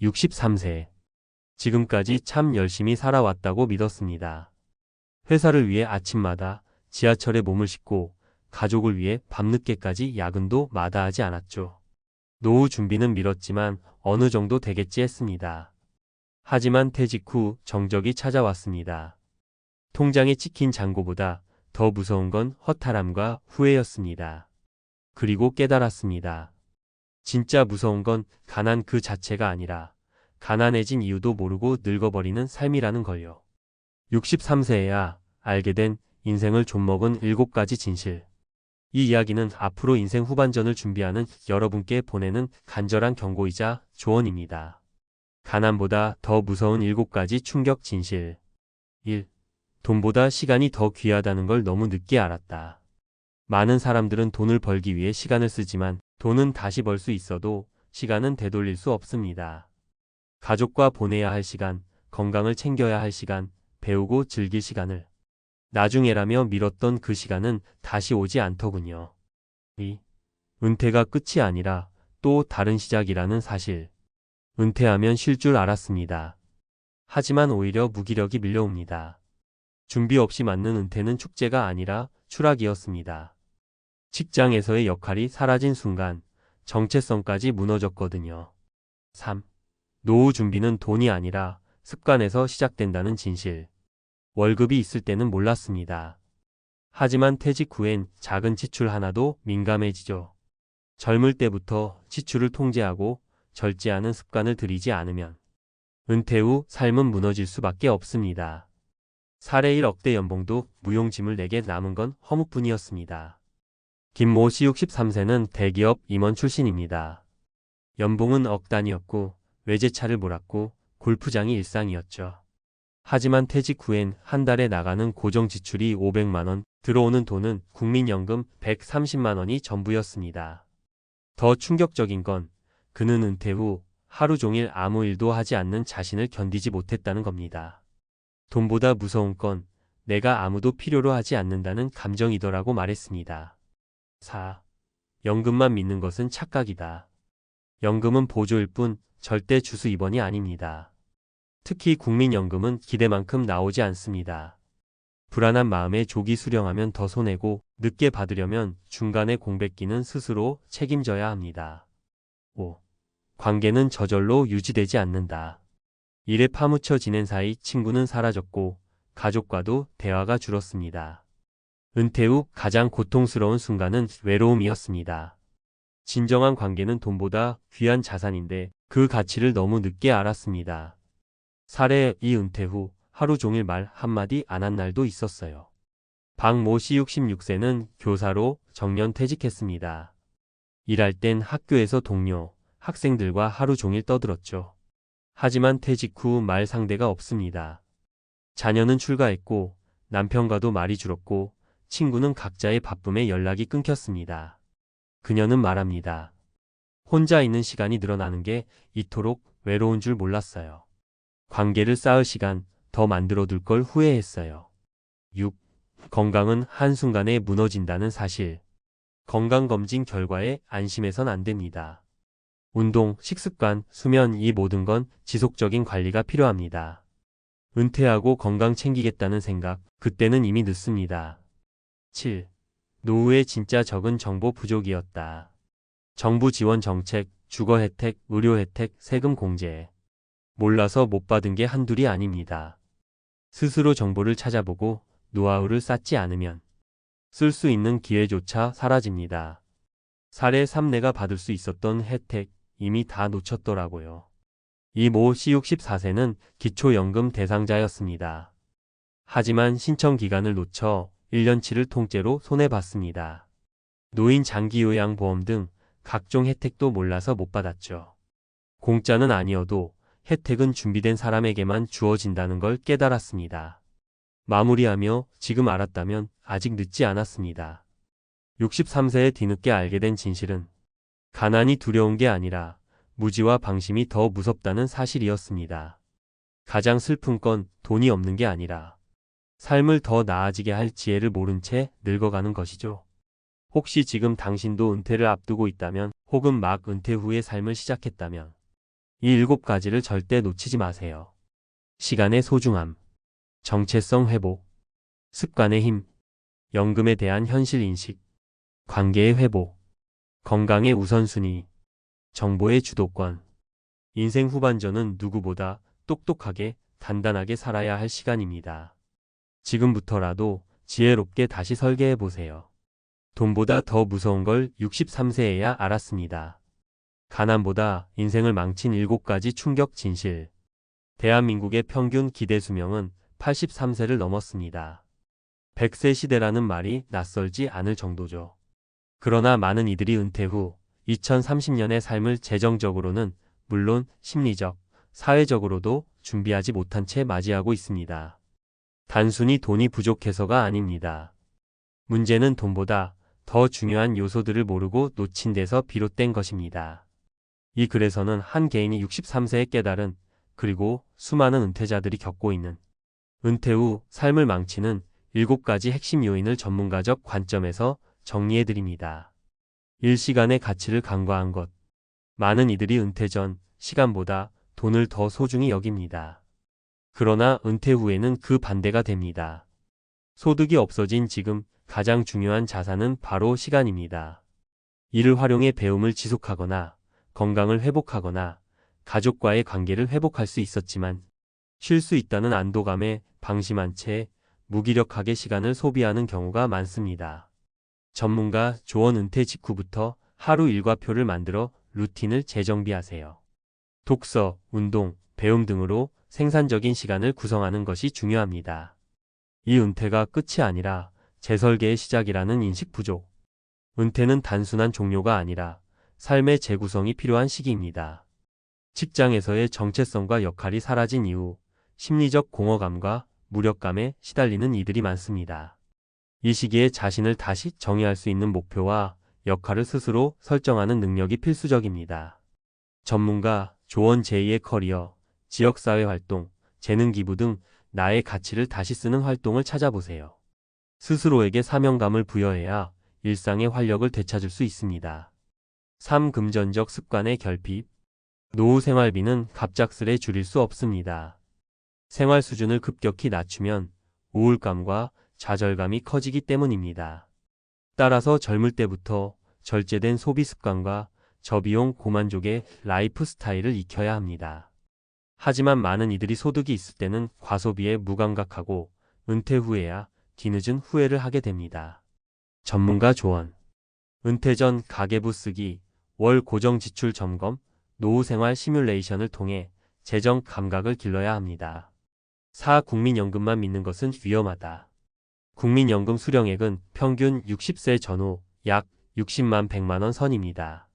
63세. 지금까지 참 열심히 살아왔다고 믿었습니다. 회사를 위해 아침마다 지하철에 몸을 싣고 가족을 위해 밤늦게까지 야근도 마다하지 않았죠. 노후 준비는 미뤘지만 어느 정도 되겠지 했습니다. 하지만 퇴직 후 정적이 찾아왔습니다. 통장에 찍힌 잔고보다 더 무서운 건 허탈함과 후회였습니다. 그리고 깨달았습니다. 진짜 무서운 건 가난 그 자체가 아니라 가난해진 이유도 모르고 늙어버리는 삶이라는 걸요. 63세에야 알게 된 인생을 좀먹은 7가지 진실. 이 이야기는 앞으로 인생 후반전을 준비하는 여러분께 보내는 간절한 경고이자 조언입니다. 가난보다 더 무서운 7가지 충격 진실. 1. 돈보다 시간이 더 귀하다는 걸 너무 늦게 알았다. 많은 사람들은 돈을 벌기 위해 시간을 쓰지만 돈은 다시 벌 수 있어도 시간은 되돌릴 수 없습니다. 가족과 보내야 할 시간, 건강을 챙겨야 할 시간, 배우고 즐길 시간을 나중에라며 미뤘던 그 시간은 다시 오지 않더군요. 2. 은퇴가 끝이 아니라 또 다른 시작이라는 사실. 은퇴하면 쉴 줄 알았습니다. 하지만 오히려 무기력이 밀려옵니다. 준비 없이 맞는 은퇴는 축제가 아니라 추락이었습니다. 직장에서의 역할이 사라진 순간 정체성까지 무너졌거든요. 3. 노후 준비는 돈이 아니라 습관에서 시작된다는 진실. 월급이 있을 때는 몰랐습니다. 하지만 퇴직 후엔 작은 지출 하나도 민감해지죠. 젊을 때부터 지출을 통제하고 절제하는 습관을 들이지 않으면 은퇴 후 삶은 무너질 수밖에 없습니다. 사례 1억대 연봉도 무용지물 내게 남은 건 허무뿐이었습니다. 김모 씨 63세는 대기업 임원 출신입니다. 연봉은 억 단위였고 외제차를 몰았고 골프장이 일상이었죠. 하지만 퇴직 후엔 한 달에 나가는 고정 지출이 500만 원, 들어오는 돈은 국민연금 130만 원이 전부였습니다. 더 충격적인 건 그는 은퇴 후 하루 종일 아무 일도 하지 않는 자신을 견디지 못했다는 겁니다. 돈보다 무서운 건 내가 아무도 필요로 하지 않는다는 감정이더라고 말했습니다. 4. 연금만 믿는 것은 착각이다. 연금은 보조일 뿐 절대 주수 입원이 아닙니다. 특히 국민연금은 기대만큼 나오지 않습니다. 불안한 마음에 조기 수령하면 더 손해고 늦게 받으려면 중간에 공백기는 스스로 책임져야 합니다. 5. 관계는 저절로 유지되지 않는다. 일에 파묻혀 지낸 사이 친구는 사라졌고 가족과도 대화가 줄었습니다. 은퇴 후 가장 고통스러운 순간은 외로움이었습니다. 진정한 관계는 돈보다 귀한 자산인데 그 가치를 너무 늦게 알았습니다. 사례 2. 은퇴 후 하루 종일 말 한마디 안 한 날도 있었어요. 박모 씨 66세는 교사로 정년 퇴직했습니다. 일할 땐 학교에서 동료, 학생들과 하루 종일 떠들었죠. 하지만 퇴직 후 말 상대가 없습니다. 자녀는 출가했고 남편과도 말이 줄었고 친구는 각자의 바쁨에 연락이 끊겼습니다. 그녀는 말합니다. 혼자 있는 시간이 늘어나는 게 이토록 외로운 줄 몰랐어요. 관계를 쌓을 시간 더 만들어둘 걸 후회했어요. 6. 건강은 한순간에 무너진다는 사실. 건강검진 결과에 안심해선 안 됩니다. 운동, 식습관, 수면 이 모든 건 지속적인 관리가 필요합니다. 은퇴하고 건강 챙기겠다는 생각, 그때는 이미 늦습니다. 7. 노후의 진짜 적은 정보 부족이었다. 정부 지원 정책, 주거 혜택, 의료 혜택, 세금 공제. 몰라서 못 받은 게 한둘이 아닙니다. 스스로 정보를 찾아보고 노하우를 쌓지 않으면 쓸 수 있는 기회조차 사라집니다. 사례 3. 내가 받을 수 있었던 혜택 이미 다 놓쳤더라고요. 이모 씨 64세는 기초연금 대상자였습니다. 하지만 신청 기간을 놓쳐 1년치를 통째로 손해봤습니다. 노인 장기요양보험 등 각종 혜택도 몰라서 못 받았죠. 공짜는 아니어도 혜택은 준비된 사람에게만 주어진다는 걸 깨달았습니다. 마무리하며 지금 알았다면 아직 늦지 않았습니다. 63세에 뒤늦게 알게 된 진실은 가난이 두려운 게 아니라 무지와 방심이 더 무섭다는 사실이었습니다. 가장 슬픈 건 돈이 없는 게 아니라 삶을 더 나아지게 할 지혜를 모른 채 늙어가는 것이죠. 혹시 지금 당신도 은퇴를 앞두고 있다면 혹은 막 은퇴 후의 삶을 시작했다면 이 7가지를 절대 놓치지 마세요. 시간의 소중함, 정체성 회복, 습관의 힘, 연금에 대한 현실 인식, 관계의 회복, 건강의 우선순위, 정보의 주도권. 인생 후반전은 누구보다 똑똑하게, 단단하게 살아야 할 시간입니다. 지금부터라도 지혜롭게 다시 설계해 보세요. 돈보다 더 무서운 걸 63세에야 알았습니다. 가난보다 인생을 망친 7가지 충격 진실. 대한민국의 평균 기대 수명은 83세를 넘었습니다. 100세 시대라는 말이 낯설지 않을 정도죠. 그러나 많은 이들이 은퇴 후 2030년의 삶을 재정적으로는 물론 심리적, 사회적으로도 준비하지 못한 채 맞이하고 있습니다. 단순히 돈이 부족해서가 아닙니다. 문제는 돈보다 더 중요한 요소들을 모르고 놓친 데서 비롯된 것입니다. 이 글에서는 한 개인이 63세에 깨달은, 그리고 수많은 은퇴자들이 겪고 있는 은퇴 후 삶을 망치는 7가지 핵심 요인을 전문가적 관점에서 정리해드립니다. 1. 시간의 가치를 간과한 것. 많은 이들이 은퇴 전 시간보다 돈을 더 소중히 여깁니다. 그러나 은퇴 후에는 그 반대가 됩니다. 소득이 없어진 지금 가장 중요한 자산은 바로 시간입니다. 이를 활용해 배움을 지속하거나 건강을 회복하거나 가족과의 관계를 회복할 수 있었지만 쉴 수 있다는 안도감에 방심한 채 무기력하게 시간을 소비하는 경우가 많습니다. 전문가 조언. 은퇴 직후부터 하루 일과표를 만들어 루틴을 재정비하세요. 독서, 운동, 배움 등으로 생산적인 시간을 구성하는 것이 중요합니다. 이 은퇴가 끝이 아니라 재설계의 시작이라는 인식 부족. 은퇴는 단순한 종료가 아니라 삶의 재구성이 필요한 시기입니다. 직장에서의 정체성과 역할이 사라진 이후 심리적 공허감과 무력감에 시달리는 이들이 많습니다. 이 시기에 자신을 다시 정의할 수 있는 목표와 역할을 스스로 설정하는 능력이 필수적입니다. 전문가, 조언. 제2의 커리어, 지역사회 활동, 재능 기부 등 나의 가치를 다시 쓰는 활동을 찾아보세요. 스스로에게 사명감을 부여해야 일상의 활력을 되찾을 수 있습니다. 3. 금전적 습관의 결핍. 노후 생활비는 갑작스레 줄일 수 없습니다. 생활 수준을 급격히 낮추면 우울감과 좌절감이 커지기 때문입니다. 따라서 젊을 때부터 절제된 소비 습관과 저비용 고만족의 라이프 스타일을 익혀야 합니다. 하지만 많은 이들이 소득이 있을 때는 과소비에 무감각하고 은퇴 후에야 뒤늦은 후회를 하게 됩니다. 전문가 조언. 은퇴 전 가계부 쓰기, 월 고정 지출 점검, 노후 생활 시뮬레이션을 통해 재정 감각을 길러야 합니다. 4. 국민연금만 믿는 것은 위험하다. 국민연금 수령액은 평균 60세 전후 약 60만 100만 원 선입니다.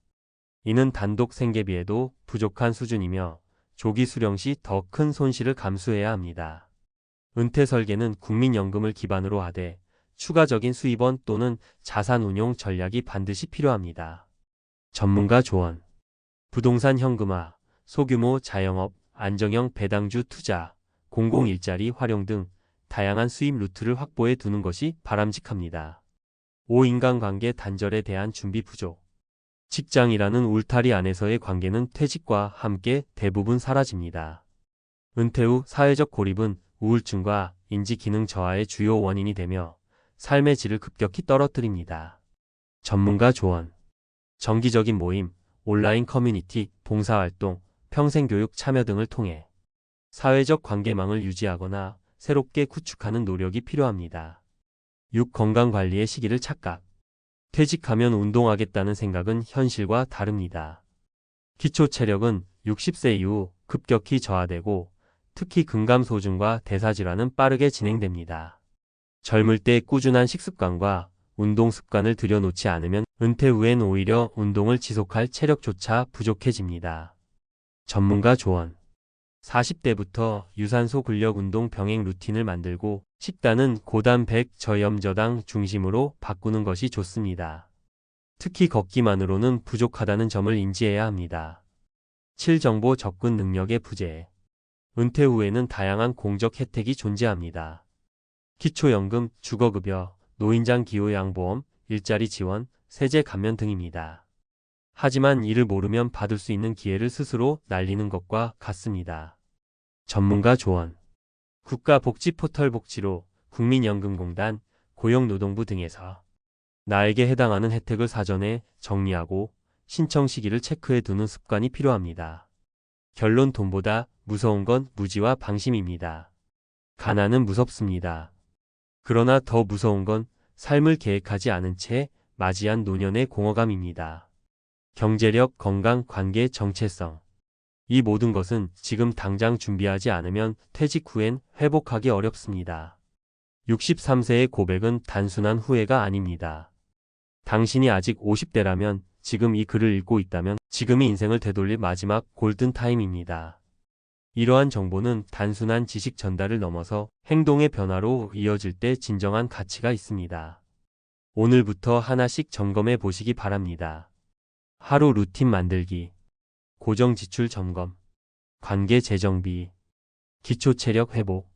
이는 단독 생계비에도 부족한 수준이며 조기 수령 시 더 큰 손실을 감수해야 합니다. 은퇴 설계는 국민연금을 기반으로 하되 추가적인 수입원 또는 자산 운용 전략이 반드시 필요합니다. 전문가 조언. 부동산 현금화, 소규모 자영업, 안정형 배당주 투자, 공공일자리 활용 등 다양한 수입 루트를 확보해 두는 것이 바람직합니다. 5. 인간관계 단절에 대한 준비 부족. 직장이라는 울타리 안에서의 관계는 퇴직과 함께 대부분 사라집니다. 은퇴 후 사회적 고립은 우울증과 인지기능 저하의 주요 원인이 되며 삶의 질을 급격히 떨어뜨립니다. 전문가 조언. 정기적인 모임, 온라인 커뮤니티, 봉사활동, 평생교육 참여 등을 통해 사회적 관계망을 유지하거나 새롭게 구축하는 노력이 필요합니다. 6. 건강관리의 시기를 착각. 퇴직하면 운동하겠다는 생각은 현실과 다릅니다. 기초 체력은 60세 이후 급격히 저하되고 특히 근감소증과 대사질환은 빠르게 진행됩니다. 젊을 때 꾸준한 식습관과 운동 습관을 들여놓지 않으면 은퇴 후엔 오히려 운동을 지속할 체력조차 부족해집니다. 전문가 조언. 40대부터 유산소 근력 운동 병행 루틴을 만들고 식단은 고단백 저염저당 중심으로 바꾸는 것이 좋습니다. 특히 걷기만으로는 부족하다는 점을 인지해야 합니다. 7. 정보 접근 능력의 부재. 은퇴 후에는 다양한 공적 혜택이 존재합니다. 기초연금, 주거급여, 노인장 기요양보험, 일자리 지원, 세제 감면 등입니다. 하지만 이를 모르면 받을 수 있는 기회를 스스로 날리는 것과 같습니다. 전문가 조언. 국가복지포털 복지로, 국민연금공단, 고용노동부 등에서 나에게 해당하는 혜택을 사전에 정리하고 신청 시기를 체크해 두는 습관이 필요합니다. 결론 돈보다 무서운 건 무지와 방심입니다. 가난은 무섭습니다. 그러나 더 무서운 건 삶을 계획하지 않은 채 맞이한 노년의 공허감입니다. 경제력, 건강, 관계, 정체성. 이 모든 것은 지금 당장 준비하지 않으면 퇴직 후엔 회복하기 어렵습니다. 63세의 고백은 단순한 후회가 아닙니다. 당신이 아직 50대라면, 지금 이 글을 읽고 있다면 지금이 인생을 되돌릴 마지막 골든타임입니다. 이러한 정보는 단순한 지식 전달을 넘어서 행동의 변화로 이어질 때 진정한 가치가 있습니다. 오늘부터 하나씩 점검해 보시기 바랍니다. 하루 루틴 만들기, 고정 지출 점검, 관계 재정비, 기초 체력 회복,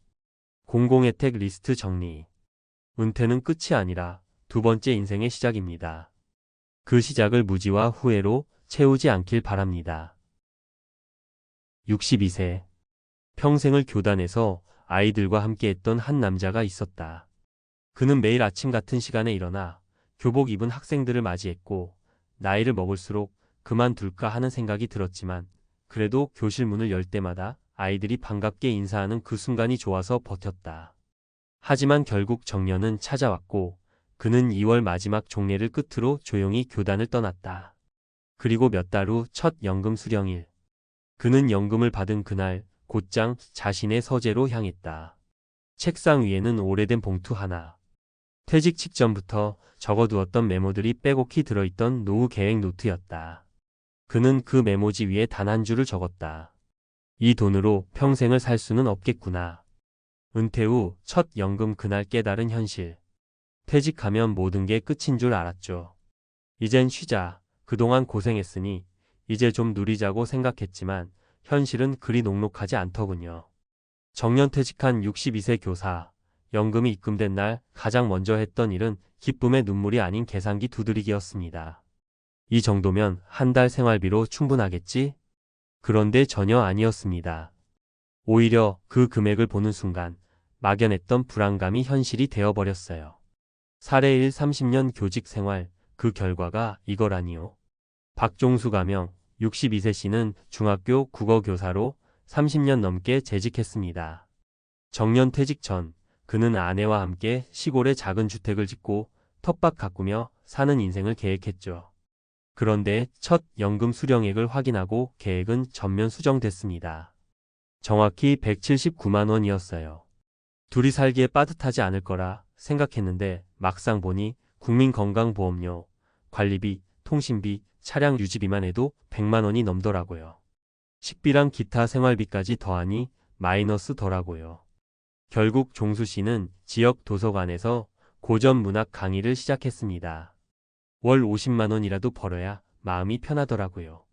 공공혜택 리스트 정리. 은퇴는 끝이 아니라 두 번째 인생의 시작입니다. 그 시작을 무지와 후회로 채우지 않길 바랍니다. 62세. 평생을 교단에서 아이들과 함께했던 한 남자가 있었다. 그는 매일 아침 같은 시간에 일어나 교복 입은 학생들을 맞이했고, 나이를 먹을수록 그만둘까 하는 생각이 들었지만, 그래도 교실 문을 열 때마다 아이들이 반갑게 인사하는 그 순간이 좋아서 버텼다. 하지만 결국 정년은 찾아왔고, 그는 2월 마지막 종례를 끝으로 조용히 교단을 떠났다. 그리고 몇 달 후 첫 연금 수령일. 그는 연금을 받은 그날 곧장 자신의 서재로 향했다. 책상 위에는 오래된 봉투 하나. 퇴직 직전부터 적어두었던 메모들이 빼곡히 들어있던 노후 계획 노트였다. 그는 그 메모지 위에 단 한 줄을 적었다. 이 돈으로 평생을 살 수는 없겠구나. 은퇴 후 첫 연금 그날 깨달은 현실. 퇴직하면 모든 게 끝인 줄 알았죠. 이젠 쉬자. 그동안 고생했으니 이제 좀 누리자고 생각했지만 현실은 그리 녹록하지 않더군요. 정년퇴직한 62세 교사. 연금이 입금된 날 가장 먼저 했던 일은 기쁨의 눈물이 아닌 계산기 두드리기였습니다. 이 정도면 한 달 생활비로 충분하겠지? 그런데 전혀 아니었습니다. 오히려 그 금액을 보는 순간 막연했던 불안감이 현실이 되어버렸어요. 사례 1. 30년 교직 생활, 그 결과가 이거라니요. 박종수 가명, 62세 씨는 중학교 국어교사로 30년 넘게 재직했습니다. 정년 퇴직 전, 그는 아내와 함께 시골에 작은 주택을 짓고 텃밭 가꾸며 사는 인생을 계획했죠. 그런데 첫 연금 수령액을 확인하고 계획은 전면 수정됐습니다. 정확히 179만 원이었어요. 둘이 살기에 빠듯하지 않을 거라 생각했는데 막상 보니 국민건강보험료, 관리비, 통신비, 차량 유지비만 해도 100만 원이 넘더라고요. 식비랑 기타 생활비까지 더하니 마이너스더라고요. 결국 종수 씨는 지역 도서관에서 고전 문학 강의를 시작했습니다. 월 50만 원이라도 벌어야 마음이 편하더라고요.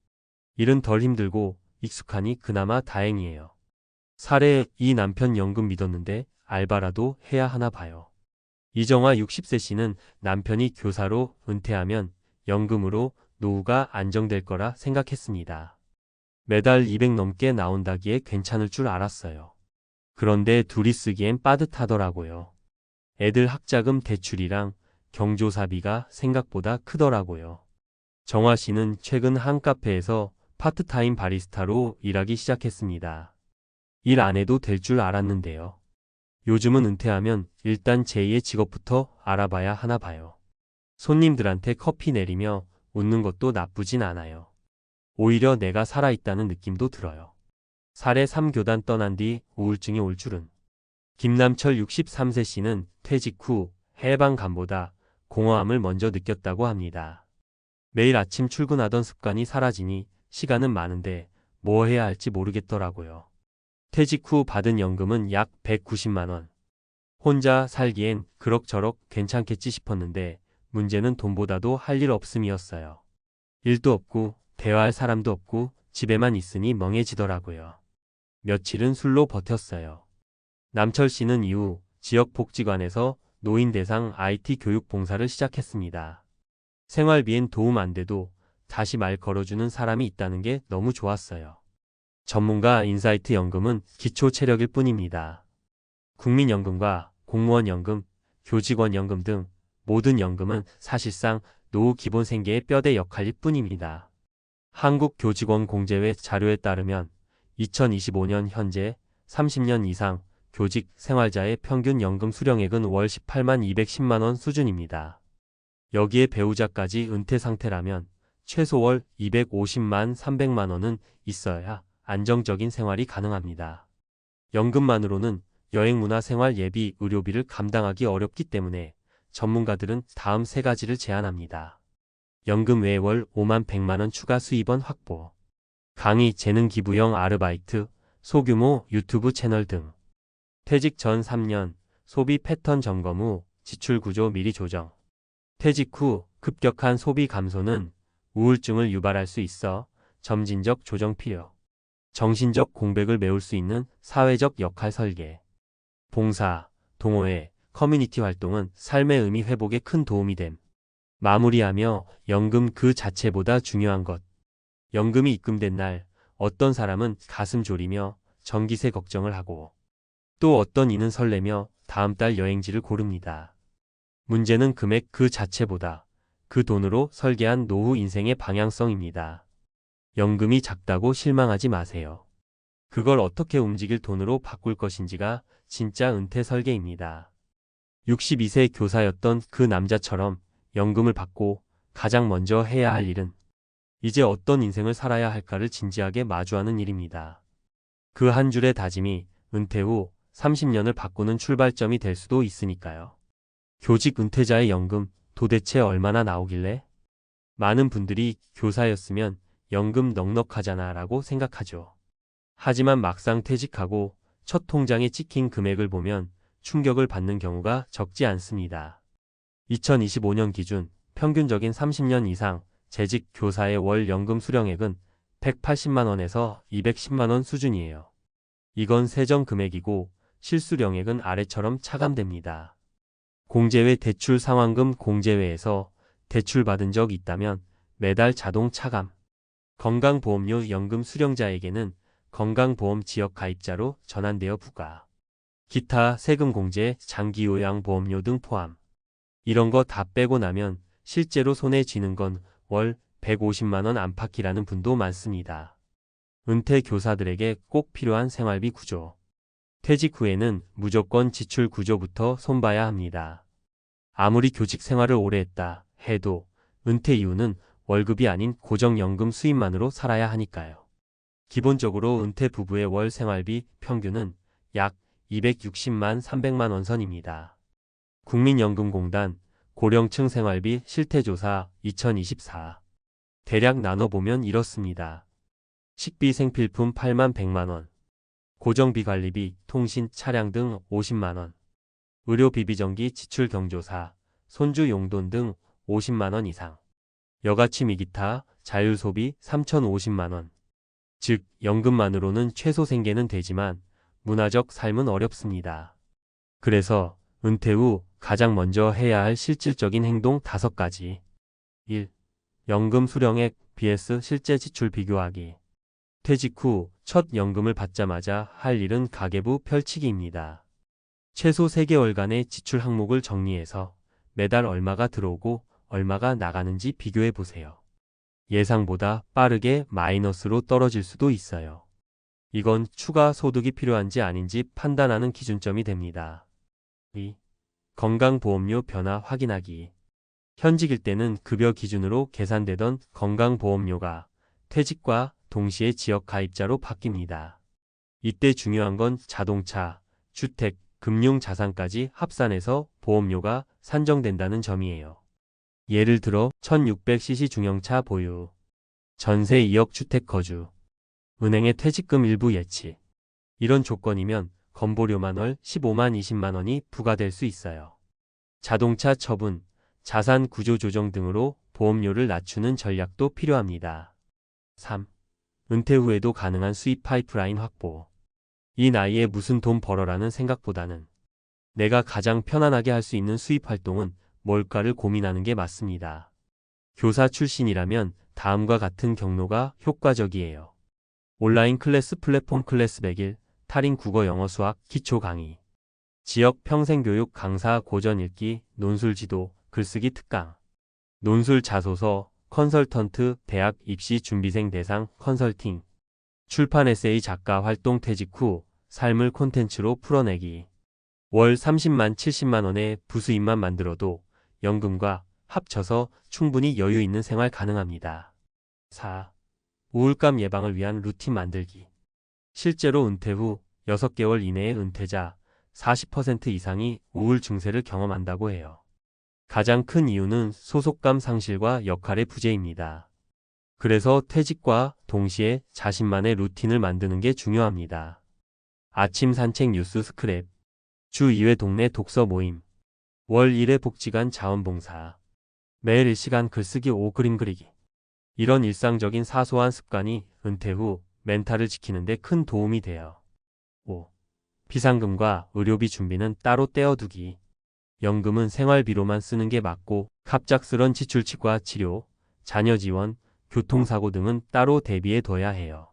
일은 덜 힘들고 익숙하니 그나마 다행이에요. 사례 2. 남편 연금 믿었는데 알바라도 해야 하나 봐요. 이정화 60세 씨는 남편이 교사로 은퇴하면 연금으로 노후가 안정될 거라 생각했습니다. 매달 200 넘게 나온다기에 괜찮을 줄 알았어요. 그런데 둘이 쓰기엔 빠듯하더라고요. 애들 학자금 대출이랑 경조사비가 생각보다 크더라고요. 정화 씨는 최근 한 카페에서 파트타임 바리스타로 일하기 시작했습니다. 일 안 해도 될 줄 알았는데요. 요즘은 은퇴하면 일단 제2의 직업부터 알아봐야 하나 봐요. 손님들한테 커피 내리며 웃는 것도 나쁘진 않아요. 오히려 내가 살아있다는 느낌도 들어요. 사례 3. 교단 떠난 뒤 우울증이 올 줄은. 김남철 63세 씨는 퇴직 후 해방감보다 공허함을 먼저 느꼈다고 합니다. 매일 아침 출근하던 습관이 사라지니 시간은 많은데 뭐 해야 할지 모르겠더라고요. 퇴직 후 받은 연금은 약 190만 원. 혼자 살기엔 그럭저럭 괜찮겠지 싶었는데 문제는 돈보다도 할 일 없음이었어요. 일도 없고 대화할 사람도 없고 집에만 있으니 멍해지더라고요. 며칠은 술로 버텼어요. 남철 씨는 이후 지역 복지관에서 노인 대상 IT 교육 봉사를 시작했습니다. 생활비엔 도움 안 돼도 다시 말 걸어주는 사람이 있다는 게 너무 좋았어요. 전문가 인사이트 연금은 기초 체력일 뿐입니다. 국민연금과 공무원연금, 교직원연금 등 모든 연금은 사실상 노후 기본 생계의 뼈대 역할일 뿐입니다. 한국교직원공제회 자료에 따르면 2025년 현재 30년 이상 교직 생활자의 평균 연금 수령액은 월 18만 210만 원 수준입니다. 여기에 배우자까지 은퇴 상태라면 최소 월 250만 300만 원은 있어야 안정적인 생활이 가능합니다. 연금만으로는 여행 문화 생활 예비 의료비를 감당하기 어렵기 때문에 전문가들은 다음 세 가지를 제안합니다. 연금 외에 월 5만 100만 원 추가 수입원 확보. 강의, 재능 기부형 아르바이트, 소규모 유튜브 채널 등. 퇴직 전 3년 소비 패턴 점검 후 지출 구조 미리 조정. 퇴직 후 급격한 소비 감소는 우울증을 유발할 수 있어 점진적 조정 필요. 정신적 공백을 메울 수 있는 사회적 역할 설계. 봉사, 동호회, 커뮤니티 활동은 삶의 의미 회복에 큰 도움이 됨. 마무리하며 연금 그 자체보다 중요한 것. 연금이 입금된 날 어떤 사람은 가슴 졸이며 전기세 걱정을 하고 또 어떤 이는 설레며 다음 달 여행지를 고릅니다. 문제는 금액 그 자체보다 그 돈으로 설계한 노후 인생의 방향성입니다. 연금이 작다고 실망하지 마세요. 그걸 어떻게 움직일 돈으로 바꿀 것인지가 진짜 은퇴 설계입니다. 62세 교사였던 그 남자처럼 연금을 받고 가장 먼저 해야 할 일은 이제 어떤 인생을 살아야 할까를 진지하게 마주하는 일입니다. 그 한 줄의 다짐이 은퇴 후 30년을 바꾸는 출발점이 될 수도 있으니까요. 교직 은퇴자의 연금 도대체 얼마나 나오길래? 많은 분들이 교사였으면 연금 넉넉하잖아 라고 생각하죠. 하지만 막상 퇴직하고 첫 통장에 찍힌 금액을 보면 충격을 받는 경우가 적지 않습니다. 2025년 기준 평균적인 30년 이상 재직 교사의 월 연금 수령액은 180만 원에서 210만 원 수준이에요. 이건 세정 금액이고 실수령액은 아래처럼 차감됩니다. 공제회 대출 상환금 공제회에서 대출 받은 적 있다면 매달 자동 차감. 건강보험료 연금 수령자에게는 건강보험 지역 가입자로 전환되어 부과. 기타 세금 공제, 장기요양보험료 등 포함. 이런 거 다 빼고 나면 실제로 손에 쥐는 건 월 150만 원 안팎이라는 분도 많습니다. 은퇴 교사들에게 꼭 필요한 생활비 구조. 퇴직 후에는 무조건 지출 구조부터 손봐야 합니다. 아무리 교직 생활을 오래 했다 해도 은퇴 이후는 월급이 아닌 고정연금 수입만으로 살아야 하니까요. 기본적으로 은퇴 부부의 월 생활비 평균은 약 260만 300만 원 선입니다. 국민연금공단 고령층 생활비 실태조사 2024. 대략 나눠보면 이렇습니다. 식비 생필품 8만 100만 원. 고정비 관리비, 통신, 차량 등 50만 원. 의료 비비정기 지출 경조사, 손주 용돈 등 50만 원 이상. 여가취미 기타, 자율소비 3,050만 원. 즉, 연금만으로는 최소 생계는 되지만 문화적 삶은 어렵습니다. 그래서 은퇴 후 가장 먼저 해야 할 실질적인 행동 5가지. 1. 연금 수령액 vs 실제 지출 비교하기. 퇴직 후 첫 연금을 받자마자 할 일은 가계부 펼치기입니다. 최소 3개월간의 지출 항목을 정리해서 매달 얼마가 들어오고 얼마가 나가는지 비교해 보세요. 예상보다 빠르게 마이너스로 떨어질 수도 있어요. 이건 추가 소득이 필요한지 아닌지 판단하는 기준점이 됩니다. 2. 건강보험료 변화 확인하기. 현직일 때는 급여 기준으로 계산되던 건강보험료가 퇴직과 동시에 지역 가입자로 바뀝니다. 이때 중요한 건 자동차, 주택, 금융자산까지 합산해서 보험료가 산정된다는 점이에요. 예를 들어 1600cc 중형차 보유, 전세 2억 주택 거주, 은행의 퇴직금 일부 예치. 이런 조건이면 건보료만 월 15만 20만 원이 부과될 수 있어요. 자동차 처분, 자산 구조 조정 등으로 보험료를 낮추는 전략도 필요합니다. 3. 은퇴 후에도 가능한 수입 파이프라인 확보. 이 나이에 무슨 돈 벌어라는 생각보다는 내가 가장 편안하게 할 수 있는 수입 활동은 뭘까를 고민하는 게 맞습니다. 교사 출신이라면 다음과 같은 경로가 효과적이에요. 온라인 클래스 플랫폼 클래스 100일, 탈인 국어 영어 수학 기초 강의, 지역 평생교육 강사 고전 읽기, 논술 지도, 글쓰기 특강, 논술 자소서, 컨설턴트, 대학 입시 준비생 대상 컨설팅, 출판 에세이 작가 활동 퇴직 후 삶을 콘텐츠로 풀어내기. 월 30만 70만 원의 부수입만 만들어도 연금과 합쳐서 충분히 여유 있는 생활 가능합니다. 4. 우울감 예방을 위한 루틴 만들기. 실제로 은퇴 후 6개월 이내의 은퇴자 40% 이상이 우울 증세를 경험한다고 해요. 가장 큰 이유는 소속감 상실과 역할의 부재입니다. 그래서 퇴직과 동시에 자신만의 루틴을 만드는 게 중요합니다. 아침 산책 뉴스 스크랩, 주 2회 동네 독서 모임, 월 1회 복지관 자원봉사, 매일 1시간 글쓰기 5 그림 그리기. 이런 일상적인 사소한 습관이 은퇴 후 멘탈을 지키는 데 큰 도움이 돼요. 5. 비상금과 의료비 준비는 따로 떼어두기. 연금은 생활비로만 쓰는 게 맞고 갑작스런 지출 치과 치료, 자녀 지원, 교통사고 등은 따로 대비해 둬야 해요.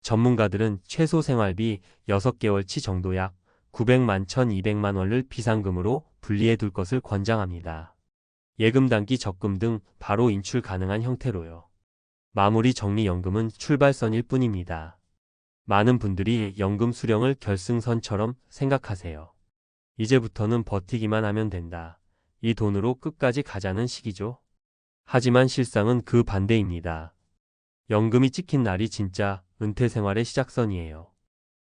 전문가들은 최소 생활비 6개월치 정도 약 900만 1200만 원을 비상금으로 분리해 둘 것을 권장합니다. 예금 단기 적금 등 바로 인출 가능한 형태로요. 마무리 정리연금은 출발선일 뿐입니다. 많은 분들이 연금 수령을 결승선처럼 생각하세요. 이제부터는 버티기만 하면 된다. 이 돈으로 끝까지 가자는 식이죠. 하지만 실상은 그 반대입니다. 연금이 찍힌 날이 진짜 은퇴 생활의 시작선이에요.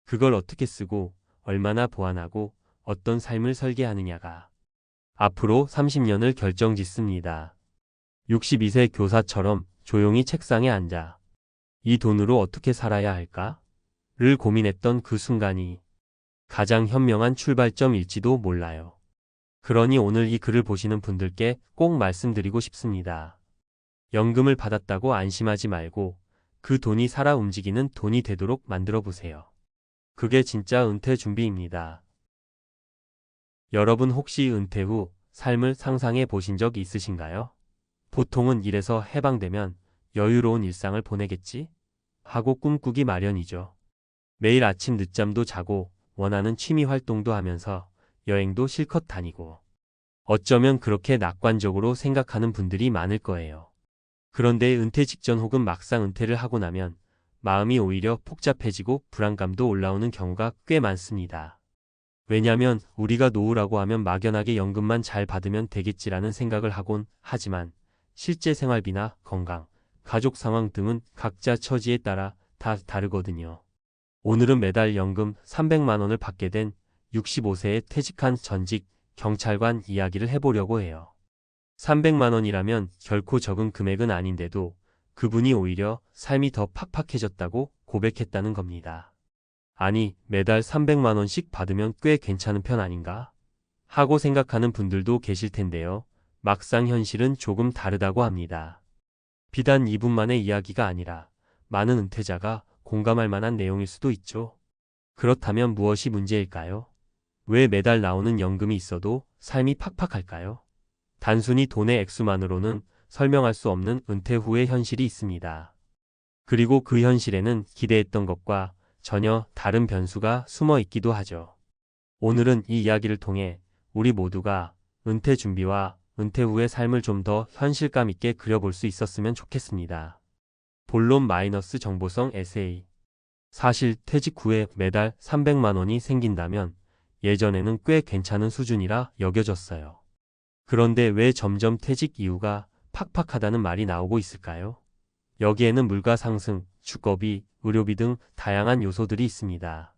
그걸 어떻게 쓰고 얼마나 보완하고 어떤 삶을 설계하느냐가 앞으로 30년을 결정짓습니다. 62세 교사처럼 조용히 책상에 앉아 이 돈으로 어떻게 살아야 할까?를 고민했던 그 순간이 가장 현명한 출발점일지도 몰라요. 그러니 오늘 이 글을 보시는 분들께 꼭 말씀드리고 싶습니다. 연금을 받았다고 안심하지 말고 그 돈이 살아 움직이는 돈이 되도록 만들어 보세요. 그게 진짜 은퇴 준비입니다. 여러분 혹시 은퇴 후 삶을 상상해 보신 적 있으신가요? 보통은 일에서 해방되면 여유로운 일상을 보내겠지? 하고 꿈꾸기 마련이죠. 매일 아침 늦잠도 자고 원하는 취미 활동도 하면서 여행도 실컷 다니고 어쩌면 그렇게 낙관적으로 생각하는 분들이 많을 거예요. 그런데 은퇴 직전 혹은 막상 은퇴를 하고 나면 마음이 오히려 복잡해지고 불안감도 올라오는 경우가 꽤 많습니다. 왜냐면 우리가 노후라고 하면 막연하게 연금만 잘 받으면 되겠지라는 생각을 하곤 하지만 실제 생활비나 건강, 가족 상황 등은 각자 처지에 따라 다 다르거든요. 오늘은 매달 연금 300만 원을 받게 된 65세에 퇴직한 전직 경찰관 이야기를 해보려고 해요. 300만 원이라면 결코 적은 금액은 아닌데도 그분이 오히려 삶이 더 팍팍해졌다고 고백했다는 겁니다. 아니, 매달 300만 원씩 받으면 꽤 괜찮은 편 아닌가? 하고 생각하는 분들도 계실 텐데요. 막상 현실은 조금 다르다고 합니다. 비단 이분만의 이야기가 아니라 많은 은퇴자가 공감할 만한 내용일 수도 있죠. 그렇다면 무엇이 문제일까요? 왜 매달 나오는 연금이 있어도 삶이 팍팍할까요? 단순히 돈의 액수만으로는 설명할 수 없는 은퇴 후의 현실이 있습니다. 그리고 그 현실에는 기대했던 것과 전혀 다른 변수가 숨어 있기도 하죠. 오늘은 이 이야기를 통해 우리 모두가 은퇴 준비와 은퇴 후의 삶을 좀 더 현실감 있게 그려볼 수 있었으면 좋겠습니다. 본론 마이너스 정보성 에세이. 사실 퇴직 후에 매달 300만 원이 생긴다면 예전에는 꽤 괜찮은 수준이라 여겨졌어요. 그런데 왜 점점 퇴직 이후가 팍팍하다는 말이 나오고 있을까요? 여기에는 물가 상승, 주거비, 의료비 등 다양한 요소들이 있습니다.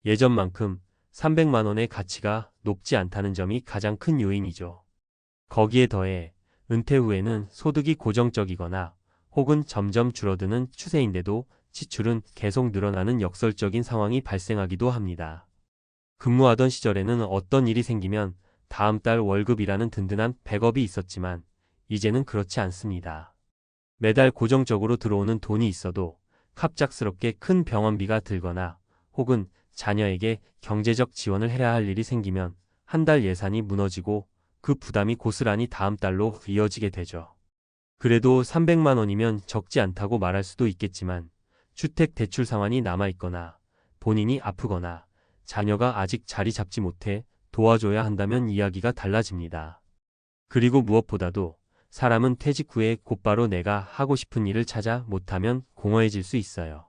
예전만큼 300만 원의 가치가 높지 않다는 점이 가장 큰 요인이죠. 거기에 더해 은퇴 후에는 소득이 고정적이거나 혹은 점점 줄어드는 추세인데도 지출은 계속 늘어나는 역설적인 상황이 발생하기도 합니다. 근무하던 시절에는 어떤 일이 생기면 다음 달 월급이라는 든든한 백업이 있었지만 이제는 그렇지 않습니다. 매달 고정적으로 들어오는 돈이 있어도 갑작스럽게 큰 병원비가 들거나 혹은 자녀에게 경제적 지원을 해야 할 일이 생기면 한 달 예산이 무너지고 그 부담이 고스란히 다음 달로 이어지게 되죠. 그래도 300만 원이면 적지 않다고 말할 수도 있겠지만 주택 대출 상환이 남아있거나 본인이 아프거나 자녀가 아직 자리 잡지 못해 도와줘야 한다면 이야기가 달라집니다. 그리고 무엇보다도 사람은 퇴직 후에 곧바로 내가 하고 싶은 일을 찾아 못하면 공허해질 수 있어요.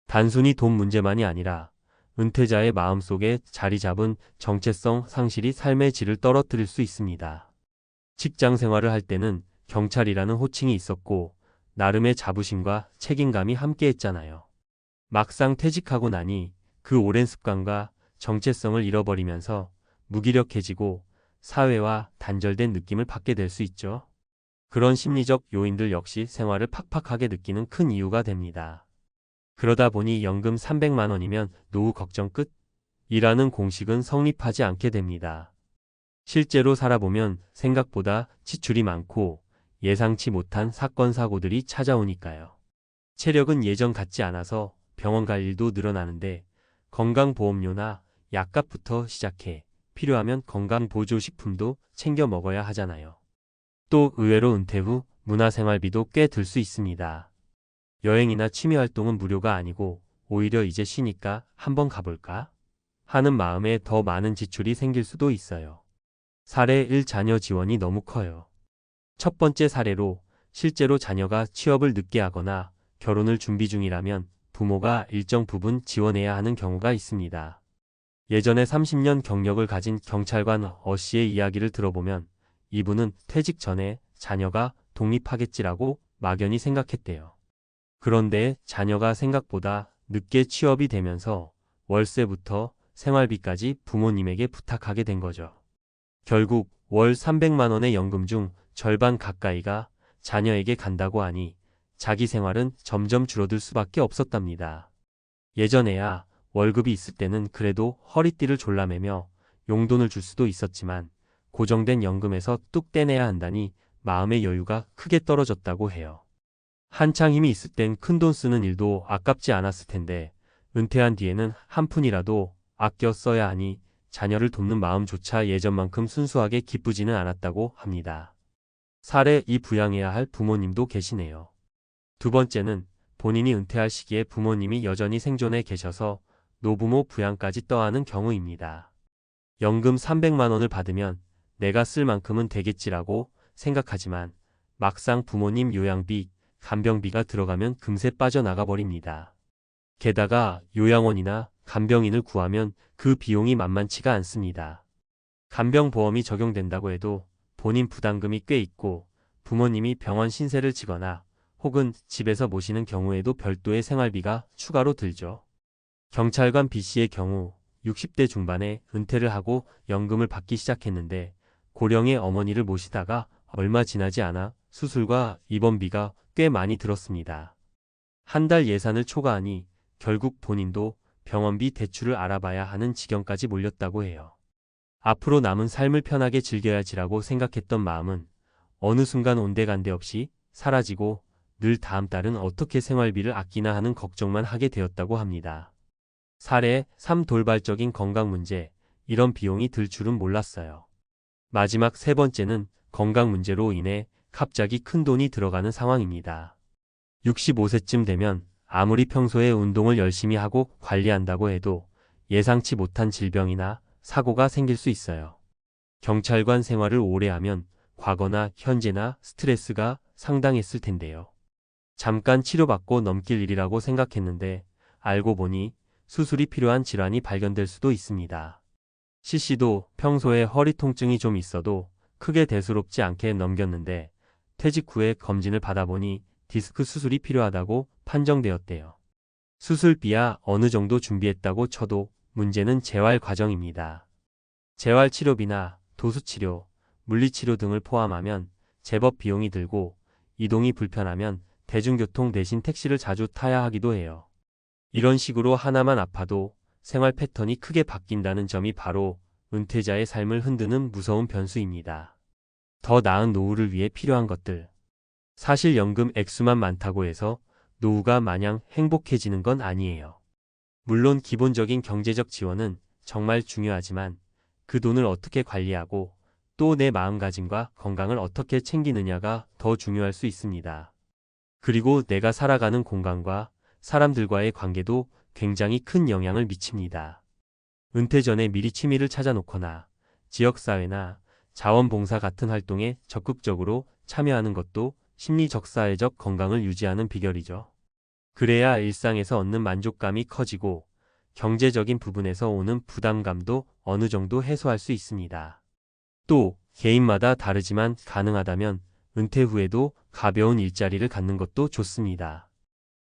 단순히 돈 문제만이 아니라 은퇴자의 마음속에 자리 잡은 정체성 상실이 삶의 질을 떨어뜨릴 수 있습니다. 직장 생활을 할 때는 경찰이라는 호칭이 있었고 나름의 자부심과 책임감이 함께했잖아요. 막상 퇴직하고 나니 그 오랜 습관과 정체성을 잃어버리면서 무기력해지고 사회와 단절된 느낌을 받게 될 수 있죠. 그런 심리적 요인들 역시 생활을 팍팍하게 느끼는 큰 이유가 됩니다. 그러다 보니 연금 300만 원이면 노후 걱정 끝이라는 공식은 성립하지 않게 됩니다. 실제로 살아보면 생각보다 지출이 많고 예상치 못한 사건 사고들이 찾아오니까요. 체력은 예전 같지 않아서 병원 갈 일도 늘어나는데 건강보험료나 약값부터 시작해 필요하면 건강보조식품도 챙겨 먹어야 하잖아요. 또 의외로 은퇴 후 문화생활비도 꽤 들 수 있습니다. 여행이나 취미활동은 무료가 아니고 오히려 이제 쉬니까 한번 가볼까 하는 마음에 더 많은 지출이 생길 수도 있어요. 사례 1. 자녀 지원이 너무 커요. 첫 번째 사례로 실제로 자녀가 취업을 늦게 하거나 결혼을 준비 중이라면 부모가 일정 부분 지원해야 하는 경우가 있습니다. 예전에 30년 경력을 가진 경찰관 어씨의 이야기를 들어보면 이분은 퇴직 전에 자녀가 독립하겠지라고 막연히 생각했대요. 그런데 자녀가 생각보다 늦게 취업이 되면서 월세부터 생활비까지 부모님에게 부탁하게 된 거죠. 결국 월 300만 원의 연금 중 절반 가까이가 자녀에게 간다고 하니 자기 생활은 점점 줄어들 수밖에 없었답니다. 예전에야 월급이 있을 때는 그래도 허리띠를 졸라매며 용돈을 줄 수도 있었지만 고정된 연금에서 뚝 떼내야 한다니 마음의 여유가 크게 떨어졌다고 해요. 한창 힘이 있을 땐 큰돈 쓰는 일도 아깝지 않았을 텐데 은퇴한 뒤에는 한 푼이라도 아껴 써야 하니 자녀를 돕는 마음조차 예전만큼 순수하게 기쁘지는 않았다고 합니다. 사례 2. 부양해야 할 부모님도 계시네요. 두 번째는 본인이 은퇴할 시기에 부모님이 여전히 생존해 계셔서 노부모 부양까지 떠안은 경우입니다. 연금 300만 원을 받으면 내가 쓸 만큼은 되겠지라고 생각하지만 막상 부모님 요양비, 간병비가 들어가면 금세 빠져나가 버립니다. 게다가 요양원이나 간병인을 구하면 그 비용이 만만치가 않습니다. 간병보험이 적용된다고 해도 본인 부담금이 꽤 있고 부모님이 병원 신세를 지거나 혹은 집에서 모시는 경우에도 별도의 생활비가 추가로 들죠. 경찰관 B씨의 경우 60대 중반에 은퇴를 하고 연금을 받기 시작했는데 고령의 어머니를 모시다가 얼마 지나지 않아 수술과 입원비가 꽤 많이 들었습니다. 한 달 예산을 초과하니 결국 본인도 병원비 대출을 알아봐야 하는 지경까지 몰렸다고 해요. 앞으로 남은 삶을 편하게 즐겨야지라고 생각했던 마음은 어느 순간 온데간데 없이 사라지고 늘 다음 달은 어떻게 생활비를 아끼나 하는 걱정만 하게 되었다고 합니다. 사례 3. 돌발적인 건강 문제. 이런 비용이 들 줄은 몰랐어요. 마지막 세 번째는 건강 문제로 인해 갑자기 큰 돈이 들어가는 상황입니다. 65세쯤 되면 아무리 평소에 운동을 열심히 하고 관리한다고 해도 예상치 못한 질병이나 사고가 생길 수 있어요. 경찰관 생활을 오래 하면 과거나 현재나 스트레스가 상당했을 텐데요. 잠깐 치료받고 넘길 일이라고 생각했는데 알고 보니 수술이 필요한 질환이 발견될 수도 있습니다. C씨도 평소에 허리 통증이 좀 있어도 크게 대수롭지 않게 넘겼는데 퇴직 후에 검진을 받아보니 디스크 수술이 필요하다고 판정되었대요. 수술비야 어느 정도 준비했다고 쳐도 문제는 재활 과정입니다. 재활치료비나 도수치료, 물리치료 등을 포함하면 제법 비용이 들고 이동이 불편하면 대중교통 대신 택시를 자주 타야 하기도 해요. 이런 식으로 하나만 아파도 생활 패턴이 크게 바뀐다는 점이 바로 은퇴자의 삶을 흔드는 무서운 변수입니다. 더 나은 노후를 위해 필요한 것들. 사실 연금 액수만 많다고 해서 노후가 마냥 행복해지는 건 아니에요. 물론 기본적인 경제적 지원은 정말 중요하지만 그 돈을 어떻게 관리하고 또 내 마음가짐과 건강을 어떻게 챙기느냐가 더 중요할 수 있습니다. 그리고 내가 살아가는 공간과 사람들과의 관계도 굉장히 큰 영향을 미칩니다. 은퇴 전에 미리 취미를 찾아놓거나 지역사회나 자원봉사 같은 활동에 적극적으로 참여하는 것도 심리적 사회적 건강을 유지하는 비결이죠. 그래야 일상에서 얻는 만족감이 커지고 경제적인 부분에서 오는 부담감도 어느 정도 해소할 수 있습니다. 또 개인마다 다르지만 가능하다면 은퇴 후에도 가벼운 일자리를 갖는 것도 좋습니다.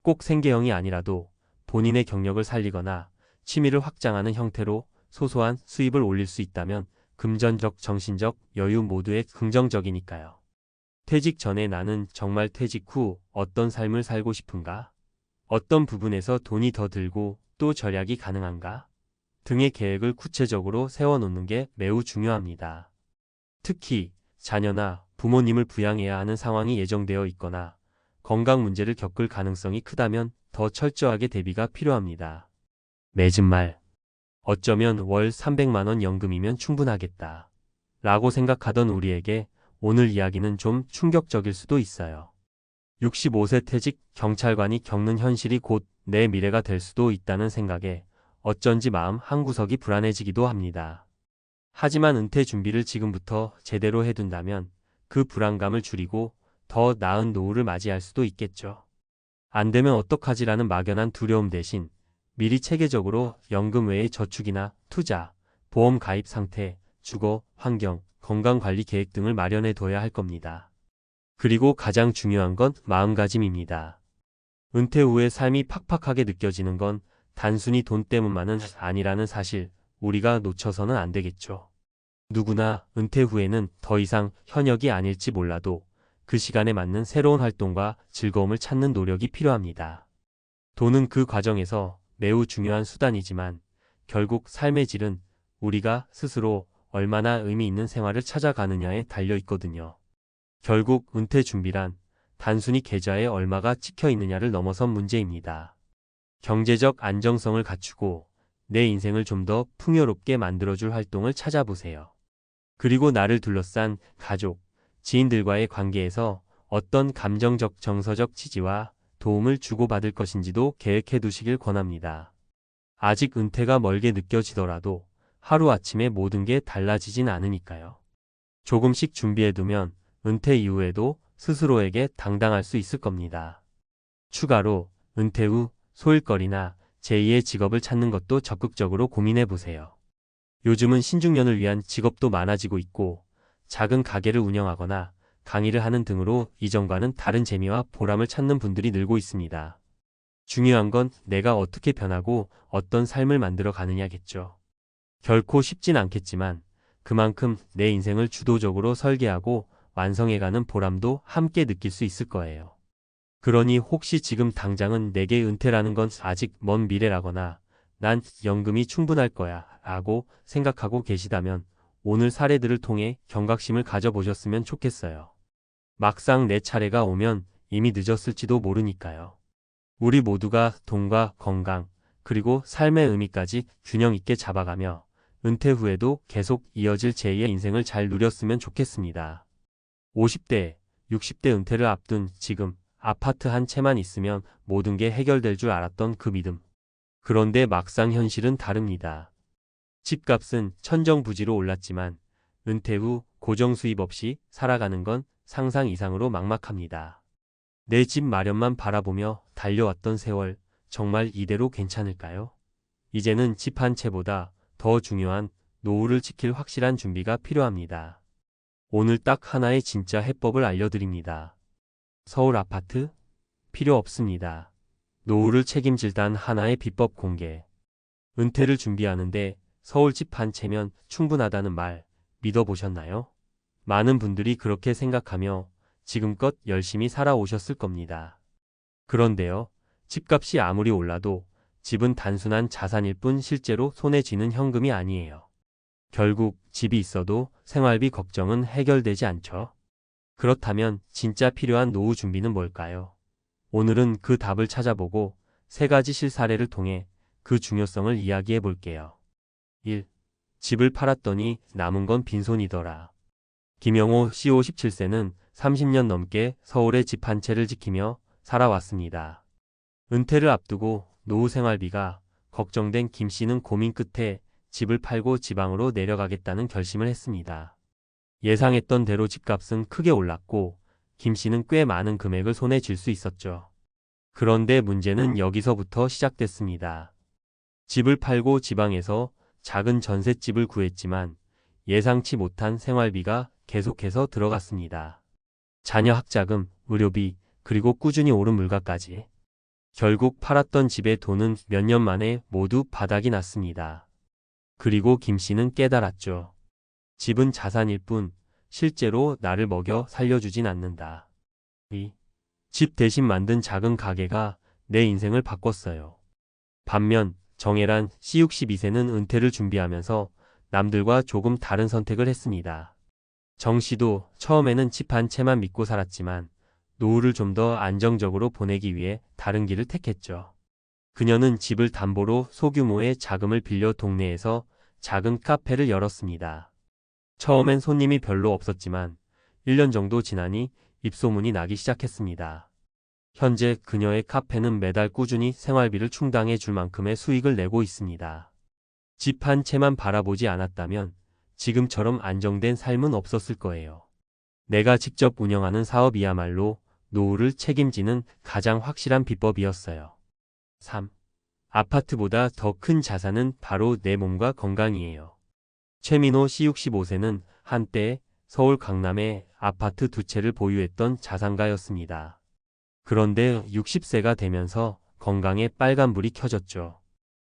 꼭 생계형이 아니라도 본인의 경력을 살리거나 취미를 확장하는 형태로 소소한 수입을 올릴 수 있다면 금전적, 정신적 여유 모두에 긍정적이니까요. 퇴직 전에 나는 정말 퇴직 후 어떤 삶을 살고 싶은가? 어떤 부분에서 돈이 더 들고 또 절약이 가능한가? 등의 계획을 구체적으로 세워놓는 게 매우 중요합니다. 특히 자녀나 부모님을 부양해야 하는 상황이 예정되어 있거나 건강 문제를 겪을 가능성이 크다면 더 철저하게 대비가 필요합니다. 맺은 말. 어쩌면 월 300만 원 연금이면 충분하겠다. 라고 생각하던 우리에게 오늘 이야기는 좀 충격적일 수도 있어요. 65세 퇴직 경찰관이 겪는 현실이 곧 내 미래가 될 수도 있다는 생각에 어쩐지 마음 한구석이 불안해지기도 합니다. 하지만 은퇴 준비를 지금부터 제대로 해둔다면 그 불안감을 줄이고 더 나은 노후를 맞이할 수도 있겠죠. 안 되면 어떡하지라는 막연한 두려움 대신 미리 체계적으로 연금 외의 저축이나 투자, 보험 가입 상태, 주거, 환경, 건강관리 계획 등을 마련해 둬야 할 겁니다. 그리고 가장 중요한 건 마음가짐입니다. 은퇴 후에 삶이 팍팍하게 느껴지는 건 단순히 돈 때문만은 아니라는 사실 우리가 놓쳐서는 안 되겠죠. 누구나 은퇴 후에는 더 이상 현역이 아닐지 몰라도 그 시간에 맞는 새로운 활동과 즐거움을 찾는 노력이 필요합니다. 돈은 그 과정에서 매우 중요한 수단이지만 결국 삶의 질은 우리가 스스로 얼마나 의미 있는 생활을 찾아가느냐에 달려 있거든요. 결국 은퇴 준비란 단순히 계좌에 얼마가 찍혀 있느냐를 넘어선 문제입니다. 경제적 안정성을 갖추고 내 인생을 좀 더 풍요롭게 만들어줄 활동을 찾아보세요. 그리고 나를 둘러싼 가족, 지인들과의 관계에서 어떤 감정적, 정서적 지지와 도움을 주고받을 것인지도 계획해 두시길 권합니다. 아직 은퇴가 멀게 느껴지더라도 하루아침에 모든 게 달라지진 않으니까요. 조금씩 준비해두면 은퇴 이후에도 스스로에게 당당할 수 있을 겁니다. 추가로 은퇴 후 소일거리나 제2의 직업을 찾는 것도 적극적으로 고민해보세요. 요즘은 신중년을 위한 직업도 많아지고 있고 작은 가게를 운영하거나 강의를 하는 등으로 이전과는 다른 재미와 보람을 찾는 분들이 늘고 있습니다. 중요한 건 내가 어떻게 변하고 어떤 삶을 만들어 가느냐겠죠. 결코 쉽진 않겠지만 그만큼 내 인생을 주도적으로 설계하고 완성해가는 보람도 함께 느낄 수 있을 거예요. 그러니 혹시 지금 당장은 내게 은퇴라는 건 아직 먼 미래라거나 난 연금이 충분할 거야 라고 생각하고 계시다면 오늘 사례들을 통해 경각심을 가져보셨으면 좋겠어요. 막상 내 차례가 오면 이미 늦었을지도 모르니까요. 우리 모두가 돈과 건강, 그리고 삶의 의미까지 균형 있게 잡아가며 은퇴 후에도 계속 이어질 제2의 인생을 잘 누렸으면 좋겠습니다. 50대, 60대 은퇴를 앞둔 지금 아파트 한 채만 있으면 모든 게 해결될 줄 알았던 그 믿음. 그런데 막상 현실은 다릅니다. 집값은 천정부지로 올랐지만 은퇴 후 고정 수입 없이 살아가는 건 상상 이상으로 막막합니다. 내 집 마련만 바라보며 달려왔던 세월, 정말 이대로 괜찮을까요? 이제는 집 한 채보다 더 중요한 노후를 지킬 확실한 준비가 필요합니다. 오늘 딱 하나의 진짜 해법을 알려드립니다. 서울 아파트? 필요 없습니다. 노후를 책임질 단 하나의 비법 공개. 은퇴를 준비하는데 서울 집 한 채면 충분하다는 말 믿어보셨나요? 많은 분들이 그렇게 생각하며 지금껏 열심히 살아오셨을 겁니다. 그런데요, 집값이 아무리 올라도 집은 단순한 자산일 뿐 실제로 손에 쥐는 현금이 아니에요. 결국 집이 있어도 생활비 걱정은 해결되지 않죠. 그렇다면 진짜 필요한 노후 준비는 뭘까요? 오늘은 그 답을 찾아보고 세 가지 실사례를 통해 그 중요성을 이야기해 볼게요. 1. 집을 팔았더니 남은 건 빈손이더라. 김영호 CO 17세는 30년 넘게 서울의 집 한 채를 지키며 살아왔습니다. 은퇴를 앞두고 노후 생활비가 걱정된 김 씨는 고민 끝에 집을 팔고 지방으로 내려가겠다는 결심을 했습니다. 예상했던 대로 집값은 크게 올랐고 김 씨는 꽤 많은 금액을 손에 쥘 수 있었죠. 그런데 문제는 여기서부터 시작됐습니다. 집을 팔고 지방에서 작은 전셋집을 구했지만 예상치 못한 생활비가 계속해서 들어갔습니다. 자녀 학자금, 의료비, 그리고 꾸준히 오른 물가까지. 결국 팔았던 집의 돈은 몇 년 만에 모두 바닥이 났습니다. 그리고 김 씨는 깨달았죠. 집은 자산일 뿐 실제로 나를 먹여 살려주진 않는다. 이 집 대신 만든 작은 가게가 내 인생을 바꿨어요. 반면 정혜란 C62세는 은퇴를 준비하면서 남들과 조금 다른 선택을 했습니다. 정 씨도 처음에는 집 한 채만 믿고 살았지만 노후를 좀 더 안정적으로 보내기 위해 다른 길을 택했죠. 그녀는 집을 담보로 소규모의 자금을 빌려 동네에서 작은 카페를 열었습니다. 처음엔 손님이 별로 없었지만 1년 정도 지나니 입소문이 나기 시작했습니다. 현재 그녀의 카페는 매달 꾸준히 생활비를 충당해 줄 만큼의 수익을 내고 있습니다. 집 한 채만 바라보지 않았다면 지금처럼 안정된 삶은 없었을 거예요. 내가 직접 운영하는 사업이야말로 노후를 책임지는 가장 확실한 비법이었어요. 3. 아파트보다 더 큰 자산은 바로 내 몸과 건강이에요. 최민호 C65세는 한때 서울 강남에 아파트 2채를 보유했던 자산가였습니다. 그런데 60세가 되면서 건강에 빨간불이 켜졌죠.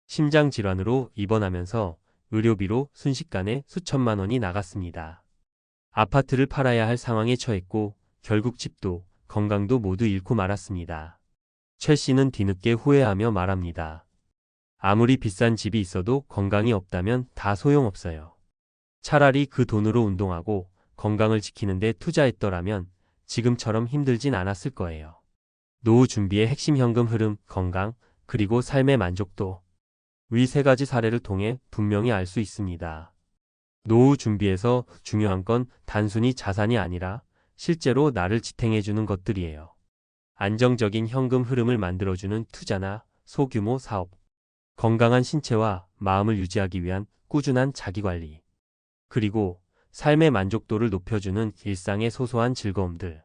심장질환으로 입원하면서 의료비로 순식간에 수천만 원이 나갔습니다. 아파트를 팔아야 할 상황에 처했고 결국 집도 건강도 모두 잃고 말았습니다. 최 씨는 뒤늦게 후회하며 말합니다. 아무리 비싼 집이 있어도 건강이 없다면 다 소용없어요. 차라리 그 돈으로 운동하고 건강을 지키는 데 투자했더라면 지금처럼 힘들진 않았을 거예요. 노후 준비의 핵심 현금 흐름, 건강, 그리고 삶의 만족도. 위 세 가지 사례를 통해 분명히 알 수 있습니다. 노후 준비에서 중요한 건 단순히 자산이 아니라 실제로 나를 지탱해주는 것들이에요. 안정적인 현금 흐름을 만들어주는 투자나 소규모 사업, 건강한 신체와 마음을 유지하기 위한 꾸준한 자기관리, 그리고 삶의 만족도를 높여주는 일상의 소소한 즐거움들.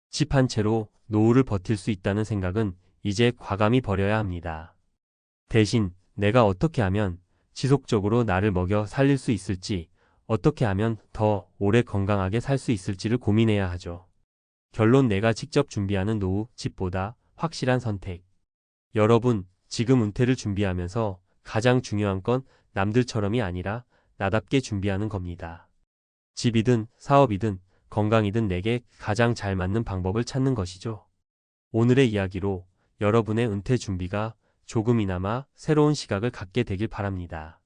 집 한 채로 노후를 버틸 수 있다는 생각은 이제 과감히 버려야 합니다. 대신 내가 어떻게 하면 지속적으로 나를 먹여 살릴 수 있을지, 어떻게 하면 더 오래 건강하게 살 수 있을지를 고민해야 하죠. 결론, 내가 직접 준비하는 노후, 집보다 확실한 선택. 여러분, 지금 은퇴를 준비하면서 가장 중요한 건 남들처럼이 아니라 나답게 준비하는 겁니다. 집이든 사업이든 건강이든 내게 가장 잘 맞는 방법을 찾는 것이죠. 오늘의 이야기로 여러분의 은퇴 준비가 조금이나마 새로운 시각을 갖게 되길 바랍니다.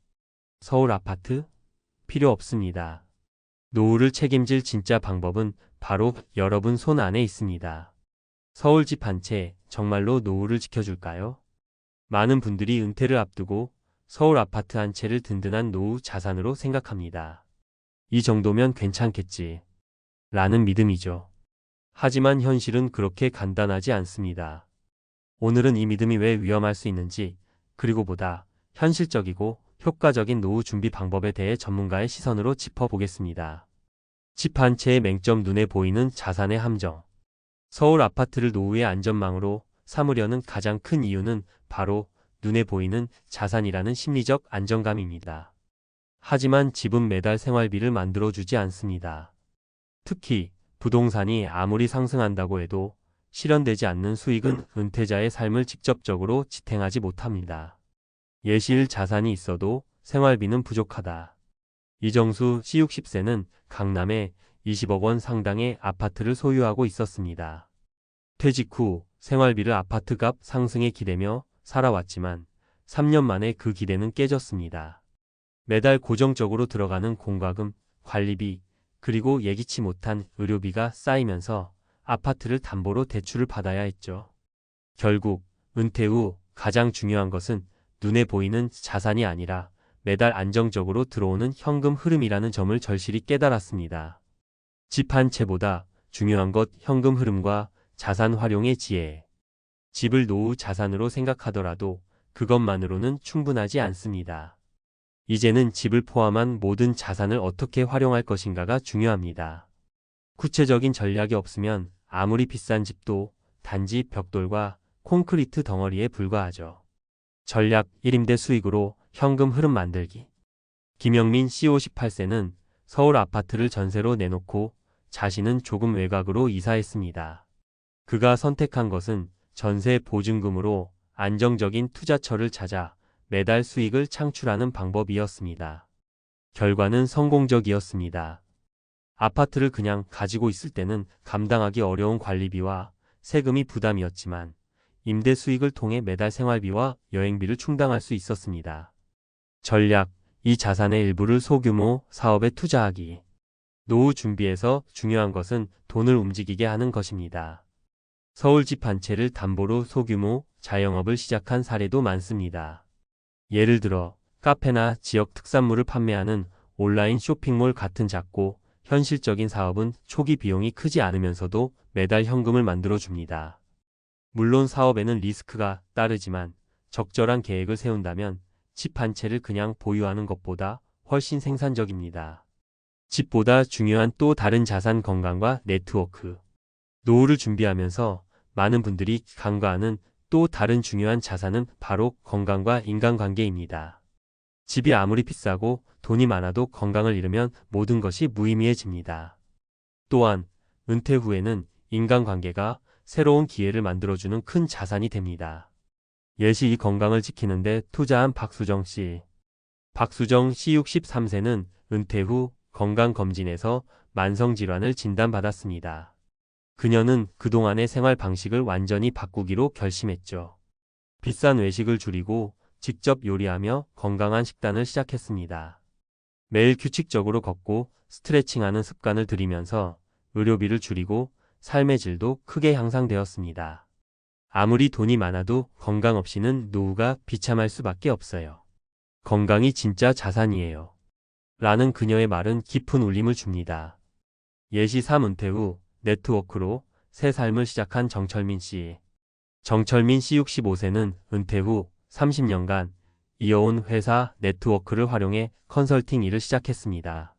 서울 아파트? 필요 없습니다. 노후를 책임질 진짜 방법은 바로 여러분 손 안에 있습니다. 서울 집 한 채 정말로 노후를 지켜줄까요? 많은 분들이 은퇴를 앞두고 서울 아파트 한 채를 든든한 노후 자산으로 생각합니다. 이 정도면 괜찮겠지 라는 믿음이죠. 하지만 현실은 그렇게 간단하지 않습니다. 오늘은 이 믿음이 왜 위험할 수 있는지, 그리고 보다 현실적이고 효과적인 노후 준비 방법에 대해 전문가의 시선으로 짚어보겠습니다. 집 한 채의 맹점, 눈에 보이는 자산의 함정. 서울 아파트를 노후의 안전망으로 삼으려는 가장 큰 이유는 바로 눈에 보이는 자산이라는 심리적 안정감입니다. 하지만 집은 매달 생활비를 만들어주지 않습니다. 특히 부동산이 아무리 상승한다고 해도 실현되지 않는 수익은 은퇴자의 삶을 직접적으로 지탱하지 못합니다. 예실 자산이 있어도 생활비는 부족하다. 이정수 C60세는 강남에 20억 원 상당의 아파트를 소유하고 있었습니다. 퇴직 후 생활비를 아파트값 상승에 기대며 살아왔지만 3년 만에 그 기대는 깨졌습니다. 매달 고정적으로 들어가는 공과금, 관리비, 그리고 예기치 못한 의료비가 쌓이면서 아파트를 담보로 대출을 받아야 했죠. 결국 은퇴 후 가장 중요한 것은 눈에 보이는 자산이 아니라 매달 안정적으로 들어오는 현금 흐름이라는 점을 절실히 깨달았습니다. 집 한 채보다 중요한 것 현금 흐름과 자산 활용의 지혜. 집을 노후 자산으로 생각하더라도 그것만으로는 충분하지 않습니다. 이제는 집을 포함한 모든 자산을 어떻게 활용할 것인가가 중요합니다. 구체적인 전략이 없으면 아무리 비싼 집도 단지 벽돌과 콘크리트 덩어리에 불과하죠. 전략 1임대 수익으로 현금 흐름 만들기. 김영민 CO 18세는 서울 아파트를 전세로 내놓고 자신은 조금 외곽으로 이사했습니다. 그가 선택한 것은 전세 보증금으로 안정적인 투자처를 찾아 매달 수익을 창출하는 방법이었습니다. 결과는 성공적이었습니다. 아파트를 그냥 가지고 있을 때는 감당하기 어려운 관리비와 세금이 부담이었지만 임대 수익을 통해 매달 생활비와 여행비를 충당할 수 있었습니다. 전략, 이 자산의 일부를 소규모 사업에 투자하기. 노후 준비에서 중요한 것은 돈을 움직이게 하는 것입니다. 서울 집 한 채를 담보로 소규모 자영업을 시작한 사례도 많습니다. 예를 들어 카페나 지역 특산물을 판매하는 온라인 쇼핑몰 같은 작고 현실적인 사업은 초기 비용이 크지 않으면서도 매달 현금을 만들어 줍니다. 물론 사업에는 리스크가 따르지만 적절한 계획을 세운다면 집 한 채를 그냥 보유하는 것보다 훨씬 생산적입니다. 집보다 중요한 또 다른 자산 건강과 네트워크. 노후를 준비하면서 많은 분들이 간과하는 또 다른 중요한 자산은 바로 건강과 인간관계입니다. 집이 아무리 비싸고 돈이 많아도 건강을 잃으면 모든 것이 무의미해집니다. 또한 은퇴 후에는 인간관계가 새로운 기회를 만들어주는 큰 자산이 됩니다. 예시 이 건강을 지키는데 투자한 박수정 씨. 박수정 씨 63세는 은퇴 후 건강검진에서 만성질환을 진단받았습니다. 그녀는 그동안의 생활 방식을 완전히 바꾸기로 결심했죠. 비싼 외식을 줄이고 직접 요리하며 건강한 식단을 시작했습니다. 매일 규칙적으로 걷고 스트레칭하는 습관을 들이면서 의료비를 줄이고 삶의 질도 크게 향상되었습니다. 아무리 돈이 많아도 건강 없이는 노후가 비참할 수밖에 없어요. 건강이 진짜 자산이에요. 라는 그녀의 말은 깊은 울림을 줍니다. 예시 3 은퇴 후 네트워크로 새 삶을 시작한 정철민 씨. 정철민 씨 65세는 은퇴 후 30년간 이어온 회사 네트워크를 활용해 컨설팅 일을 시작했습니다.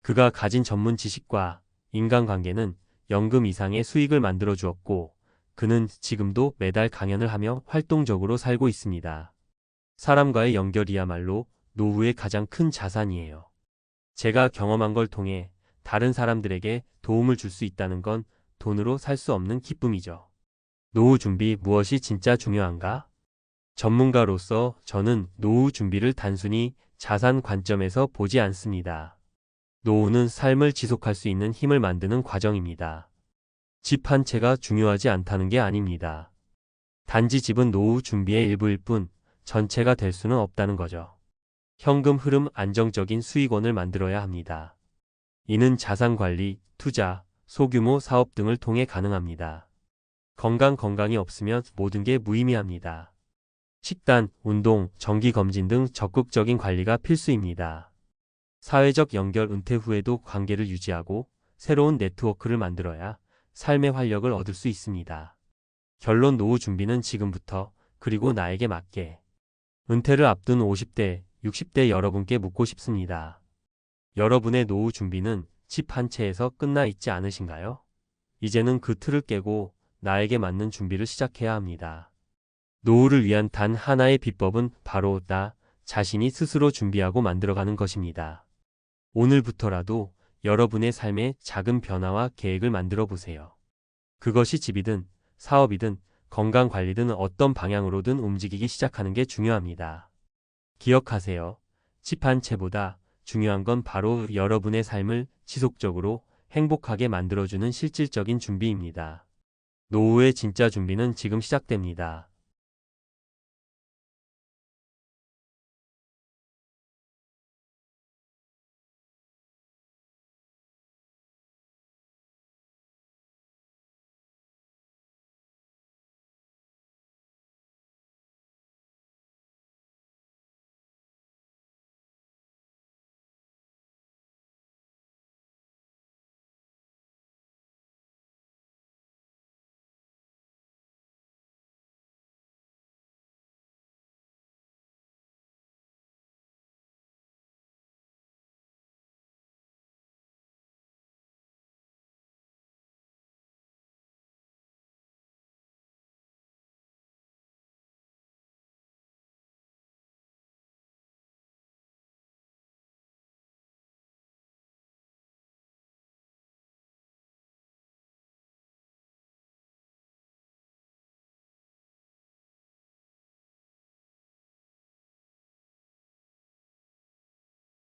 그가 가진 전문 지식과 인간관계는 연금 이상의 수익을 만들어 주었고 그는 지금도 매달 강연을 하며 활동적으로 살고 있습니다. 사람과의 연결이야말로 노후의 가장 큰 자산이에요. 제가 경험한 걸 통해 다른 사람들에게 도움을 줄 수 있다는 건 돈으로 살 수 없는 기쁨이죠. 노후 준비 무엇이 진짜 중요한가? 전문가로서 저는 노후 준비를 단순히 자산 관점에서 보지 않습니다. 노후는 삶을 지속할 수 있는 힘을 만드는 과정입니다. 집 한 채가 중요하지 않다는 게 아닙니다. 단지 집은 노후 준비의 일부일 뿐 전체가 될 수는 없다는 거죠. 현금 흐름 안정적인 수익원을 만들어야 합니다. 이는 자산관리, 투자, 소규모 사업 등을 통해 가능합니다. 건강이 없으면 모든 게 무의미합니다. 식단, 운동, 정기검진 등 적극적인 관리가 필수입니다. 사회적 연결 은퇴 후에도 관계를 유지하고 새로운 네트워크를 만들어야 삶의 활력을 얻을 수 있습니다. 결론 노후 준비는 지금부터 그리고 나에게 맞게. 은퇴를 앞둔 50대, 60대 여러분께 묻고 싶습니다. 여러분의 노후 준비는 집 한 채에서 끝나 있지 않으신가요? 이제는 그 틀을 깨고 나에게 맞는 준비를 시작해야 합니다. 노후를 위한 단 하나의 비법은 바로 나 자신이 스스로 준비하고 만들어가는 것입니다. 오늘부터라도 여러분의 삶에 작은 변화와 계획을 만들어 보세요. 그것이 집이든 사업이든 건강관리든 어떤 방향으로든 움직이기 시작하는 게 중요합니다. 기억하세요. 집 한 채보다 중요한 건 바로 여러분의 삶을 지속적으로 행복하게 만들어주는 실질적인 준비입니다. 노후의 진짜 준비는 지금 시작됩니다.